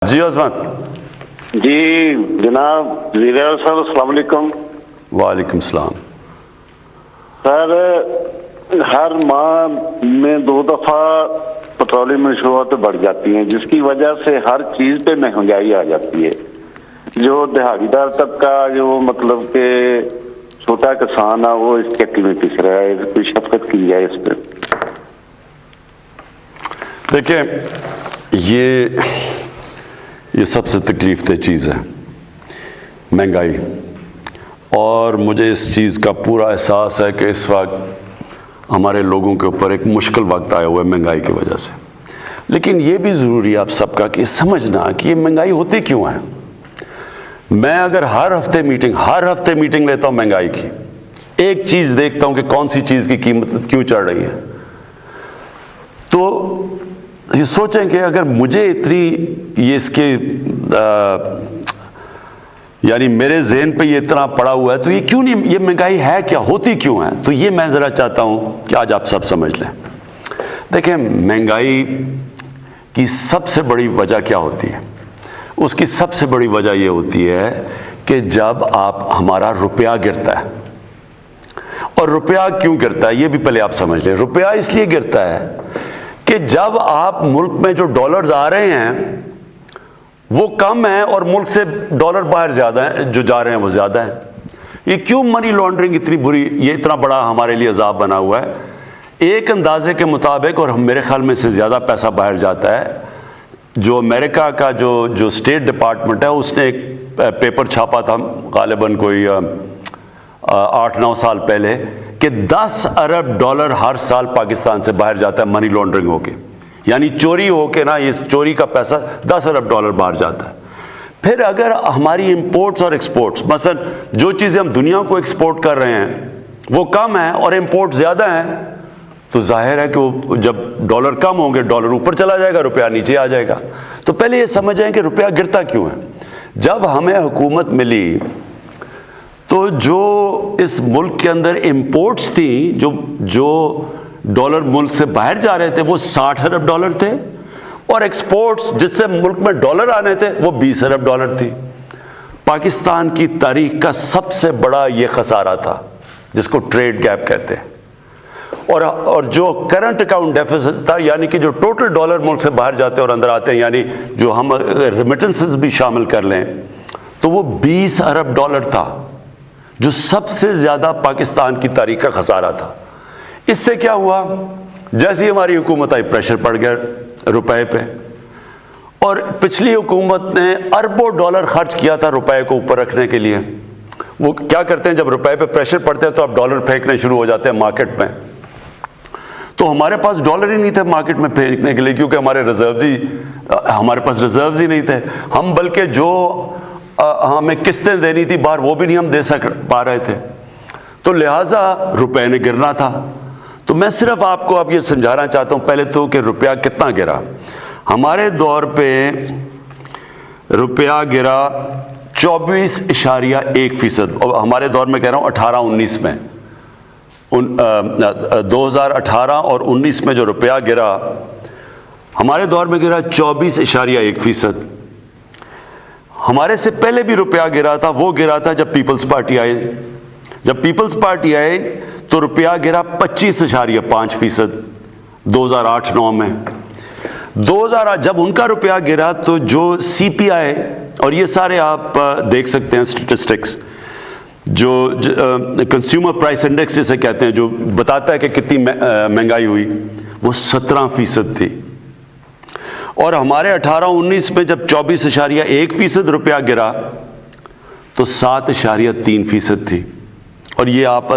جی عظمت جی جناب وزیر صاحب السلام علیکم. وعلیکم السلام. سر ہر ماہ میں 2 دفعہ پیٹرولیم مصنوعات بڑھ جاتی ہیں جس کی وجہ سے ہر چیز پہ مہنگائی آ جاتی ہے. جو دہاڑی دار طبقہ جو مطلب کہ چھوٹا کسان ہے وہ اس چکر میں پس رہا ہے. کوئی شفقت کی جائے اس پہ. دیکھیں یہ سب سے تکلیف دہ چیز ہے مہنگائی، اور مجھے اس چیز کا پورا احساس ہے کہ اس وقت ہمارے لوگوں کے اوپر ایک مشکل وقت آیا ہوا ہے مہنگائی کی وجہ سے. لیکن یہ بھی ضروری ہے آپ سب کا کہ سمجھنا کہ یہ مہنگائی ہوتی کیوں ہے. میں اگر ہر ہفتے میٹنگ لیتا ہوں مہنگائی کی، ایک چیز دیکھتا ہوں کہ کون سی چیز کی قیمت کیوں چڑھ رہی ہے، تو یہ سوچیں کہ اگر مجھے اتنی یہ اس کے یعنی میرے ذہن پہ یہ اتنا پڑا ہوا ہے تو یہ کیوں نہیں، یہ مہنگائی ہے کیا، ہوتی کیوں ہے. تو یہ میں ذرا چاہتا ہوں کہ آج آپ سب سمجھ لیں. دیکھیں مہنگائی کی سب سے بڑی وجہ کیا ہوتی ہے. اس کی سب سے بڑی وجہ یہ ہوتی ہے کہ جب ہمارا روپیہ گرتا ہے. اور روپیہ کیوں گرتا ہے یہ بھی پہلے آپ سمجھ لیں. روپیہ اس لیے گرتا ہے کہ جب آپ ملک میں جو ڈالرز آ رہے ہیں وہ کم ہیں اور ملک سے ڈالر باہر زیادہ ہیں، جو جا رہے ہیں وہ زیادہ ہیں. یہ کیوں منی لانڈرنگ اتنی بری، یہ اتنا بڑا ہمارے لیے عذاب بنا ہوا ہے. ایک اندازے کے مطابق، اور میرے خیال میں سے زیادہ پیسہ باہر جاتا ہے. جو امریکہ کا جو اسٹیٹ ڈپارٹمنٹ ہے اس نے ایک پیپر چھاپا تھا غالباً کوئی 8-9 سال پہلے کہ 10 ارب ڈالر ہر سال پاکستان سے باہر جاتا ہے منی لانڈرنگ ہو کے، یعنی چوری ہو کے نا، اس چوری کا پیسہ 10 ارب ڈالر باہر جاتا ہے. پھر اگر ہماری امپورٹس اور ایکسپورٹس، مثلا جو چیزیں ہم دنیا کو ایکسپورٹ کر رہے ہیں وہ کم ہیں اور امپورٹ زیادہ ہیں، تو ظاہر ہے کہ وہ جب ڈالر کم ہوں گے ڈالر اوپر چلا جائے گا، روپیہ نیچے آ جائے گا. تو پہلے یہ سمجھیں کہ روپیہ گرتا کیوں ہے. جب ہمیں حکومت ملی تو جو اس ملک کے اندر امپورٹس تھیں، جو ڈالر ملک سے باہر جا رہے تھے وہ 60 ارب ڈالر تھے، اور ایکسپورٹس جس سے ملک میں ڈالر آنے تھے وہ 20 ارب ڈالر تھی. پاکستان کی تاریخ کا سب سے بڑا یہ خسارہ تھا جس کو ٹریڈ گیپ کہتے ہیں. اور جو کرنٹ اکاؤنٹ ڈیفیسٹ تھا، یعنی کہ جو ٹوٹل ڈالر ملک سے باہر جاتے ہیں اور اندر آتے ہیں، یعنی جو ہم ریمیٹنسز بھی شامل کر لیں، تو وہ 20 ارب ڈالر تھا، جو سب سے زیادہ پاکستان کی تاریخ کا خسارہ تھا. اس سے کیا ہوا، جیسی ہماری حکومت آئی پریشر پڑ گیا روپے پہ، اور پچھلی حکومت نے اربوں ڈالر خرچ کیا تھا روپے کو اوپر رکھنے کے لیے. وہ کیا کرتے ہیں، جب روپے پہ پریشر پڑتے ہیں تو آپ ڈالر پھینکنے شروع ہو جاتے ہیں مارکیٹ میں. تو ہمارے پاس ڈالر ہی نہیں تھے مارکیٹ میں پھینکنے کے لیے، کیونکہ ہمارے پاس ریزروز ہی نہیں تھے. ہم بلکہ جو ہمیں قسطیں دینی تھی باہر وہ بھی نہیں ہم دے پا رہے تھے، تو لہٰذا روپے نے گرنا تھا. تو میں صرف آپ کو اب یہ سمجھانا چاہتا ہوں پہلے تو کہ روپیہ کتنا گرا. ہمارے دور پہ روپیہ گرا 24.1%، اور ہمارے دور میں کہہ رہا ہوں 18-19 میں، 2018 اور 19 میں جو روپیہ گرا ہمارے دور میں گرا 24.1%. ہمارے سے پہلے بھی روپیہ گرا تھا، وہ گرا تھا جب پیپلز پارٹی آئے. جب پیپلز پارٹی آئے تو روپیہ گرا 25.5%، 2008-9 میں. 2008 جب ان کا روپیہ گرا تو جو سی پی آئی، اور یہ سارے آپ دیکھ سکتے ہیں اسٹیٹسٹکس، جو کنزیومر پرائس انڈیکس جسے کہتے ہیں، جو بتاتا ہے کہ کتنی مہنگائی ہوئی، وہ 17% تھی. اور ہمارے 18-19 میں جب 24.1% روپیہ گرا تو 7.3% تھی. اور یہ آپ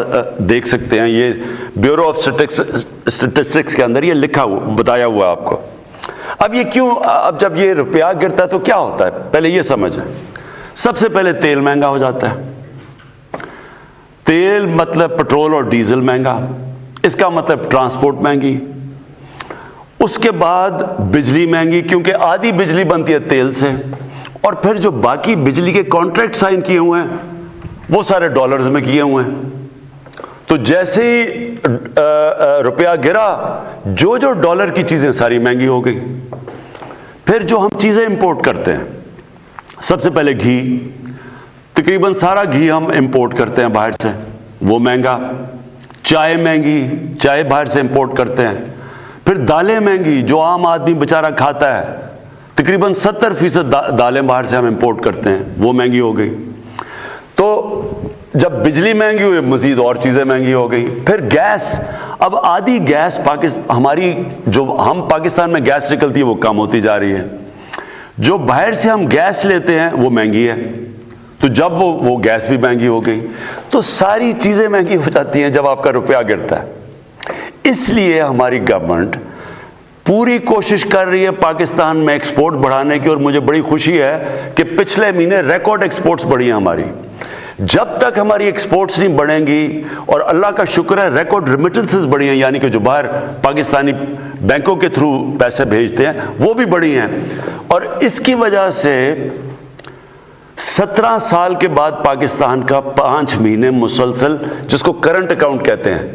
دیکھ سکتے ہیں، یہ بیورو آف اسٹیٹسٹکس کے اندر یہ لکھا ہوا بتایا ہوا آپ کو. اب یہ کیوں، اب جب یہ روپیہ گرتا ہے تو کیا ہوتا ہے پہلے یہ سمجھیں. سب سے پہلے تیل مہنگا ہو جاتا ہے. تیل مطلب پٹرول اور ڈیزل مہنگا، اس کا مطلب ٹرانسپورٹ مہنگی. اس کے بعد بجلی مہنگی، کیونکہ آدھی بجلی بنتی ہے تیل سے، اور پھر جو باقی بجلی کے کانٹریکٹ سائن کیے ہوئے ہیں وہ سارے ڈالرز میں کیے ہوئے ہیں. تو جیسے ہی روپیہ گرا جو ڈالر کی چیزیں ساری مہنگی ہو گئی. پھر جو ہم چیزیں امپورٹ کرتے ہیں، سب سے پہلے گھی، تقریباً سارا گھی ہم امپورٹ کرتے ہیں باہر سے، وہ مہنگا۔ چائے مہنگی، چائے باہر سے امپورٹ کرتے ہیں۔ پھر دالیں مہنگی، جو عام آدمی بیچارہ کھاتا ہے، تقریباً 70% دالیں باہر سے ہم امپورٹ کرتے ہیں، وہ مہنگی ہو گئی۔ تو جب بجلی مہنگی ہوئی، مزید اور چیزیں مہنگی ہو گئی۔ پھر گیس، اب آدھی گیس ہماری جو ہم پاکستان میں گیس نکلتی ہے وہ کم ہوتی جا رہی ہے، جو باہر سے ہم گیس لیتے ہیں وہ مہنگی ہے، تو جب وہ گیس بھی مہنگی ہو گئی، تو ساری چیزیں مہنگی ہو جاتی ہیں جب آپ کا روپیہ گرتا ہے۔ اس لیے ہماری گورنمنٹ پوری کوشش کر رہی ہے پاکستان میں ایکسپورٹ بڑھانے کی، اور مجھے بڑی خوشی ہے کہ پچھلے مہینے ریکارڈ ایکسپورٹس بڑھی ہیں ہماری۔ جب تک ہماری ایکسپورٹس نہیں بڑھیں گی، اور اللہ کا شکر ہے ریکارڈ ریمیٹنسز بڑھی ہیں، یعنی کہ جو باہر پاکستانی بینکوں کے تھرو پیسے بھیجتے ہیں وہ بھی بڑھی ہیں، اور اس کی وجہ سے 17 سال کے بعد پاکستان کا 5 مہینے مسلسل، جس کو کرنٹ اکاؤنٹ کہتے ہیں،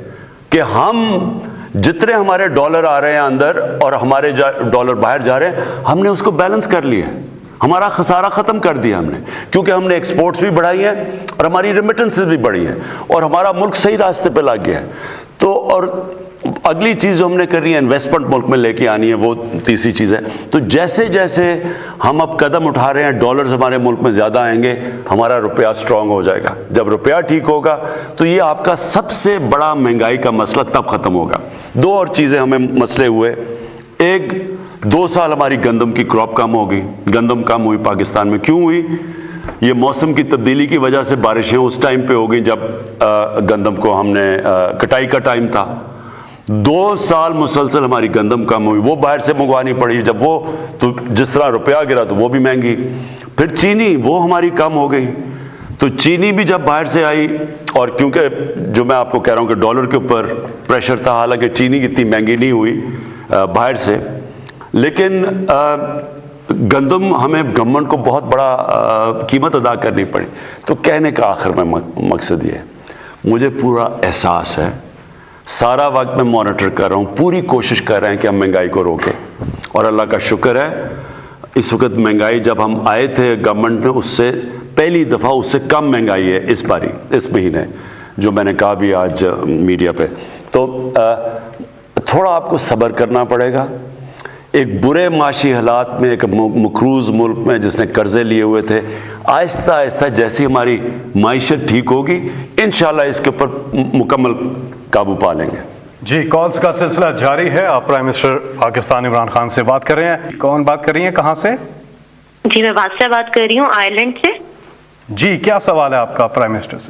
کہ ہم جتنے ہمارے ڈالر آ رہے ہیں اندر اور ہمارے ڈالر باہر جا رہے ہیں، ہم نے اس کو بیلنس کر لیا، ہمارا خسارہ ختم کر دیا ہم نے، کیونکہ ہم نے ایکسپورٹس بھی بڑھائی ہیں اور ہماری ریمیٹنسز بھی بڑھی ہیں، اور ہمارا ملک صحیح راستے پہ لگ گیا ہے۔ تو اور اگلی چیز جو ہم نے کرنی ہے، انویسٹمنٹ ملک میں لے کے آنی ہے، وہ تیسری چیز ہے۔ تو جیسے جیسے ہم اب قدم اٹھا رہے ہیں، ڈالرز ہمارے ملک میں زیادہ آئیں گے، ہمارا روپیہ سٹرونگ ہو جائے گا۔ جب روپیہ ٹھیک ہوگا تو یہ آپ کا سب سے بڑا مہنگائی کا مسئلہ تب ختم ہوگا۔ دو اور چیزیں ہمیں مسئلے ہوئے، ایک 2 سال ہماری گندم کی کراپ کم ہو گئی، گندم کم ہوئی پاکستان میں۔ کیوں ہوئی؟ یہ موسم کی تبدیلی کی وجہ سے بارشیں اس ٹائم پہ ہو گئیں جب گندم کو ہم نے کٹائی کا ٹائم تھا۔ 2 سال مسلسل ہماری گندم کم ہوئی، وہ باہر سے منگوانی پڑی، جب وہ تو جس طرح روپیہ گرا تو وہ بھی مہنگی۔ پھر چینی، وہ ہماری کم ہو گئی، تو چینی بھی جب باہر سے آئی، اور کیونکہ جو میں آپ کو کہہ رہا ہوں کہ ڈالر کے اوپر پریشر تھا، حالانکہ چینی اتنی مہنگی نہیں ہوئی باہر سے، لیکن گندم ہمیں گورنمنٹ کو بہت بڑا قیمت ادا کرنی پڑی۔ تو کہنے کا آخر میں مقصد یہ ہے، مجھے پورا احساس ہے، سارا وقت میں مانیٹر کر رہا ہوں، پوری کوشش کر رہے ہیں کہ ہم مہنگائی کو روکیں، اور اللہ کا شکر ہے اس وقت مہنگائی جب ہم آئے تھے گورنمنٹ میں، اس سے پہلی دفعہ اس سے کم مہنگائی ہے اس باری، اس مہینے، جو میں نے کہا بھی آج میڈیا پہ۔ تو تھوڑا آپ کو صبر کرنا پڑے گا۔ ایک برے معاشی حالات میں، ایک مقروض ملک میں جس نے قرضے لیے ہوئے تھے، آہستہ آہستہ جیسی ہماری معیشت ٹھیک ہوگی، انشاءاللہ اس کے اوپر مکمل قابو پا لیں گے۔ جی، کالز کا سلسلہ جاری ہے۔ آپ پرائم منسٹر پاکستان عمران خان سے بات کر رہے ہیں۔ کون بات کر رہی ہیں، کہاں سے؟ جی، میں بادشاہ بات کر رہی ہوں، آئرلینڈ سے۔ جی، کیا سوال ہے آپ کا پرائم منسٹر سے؟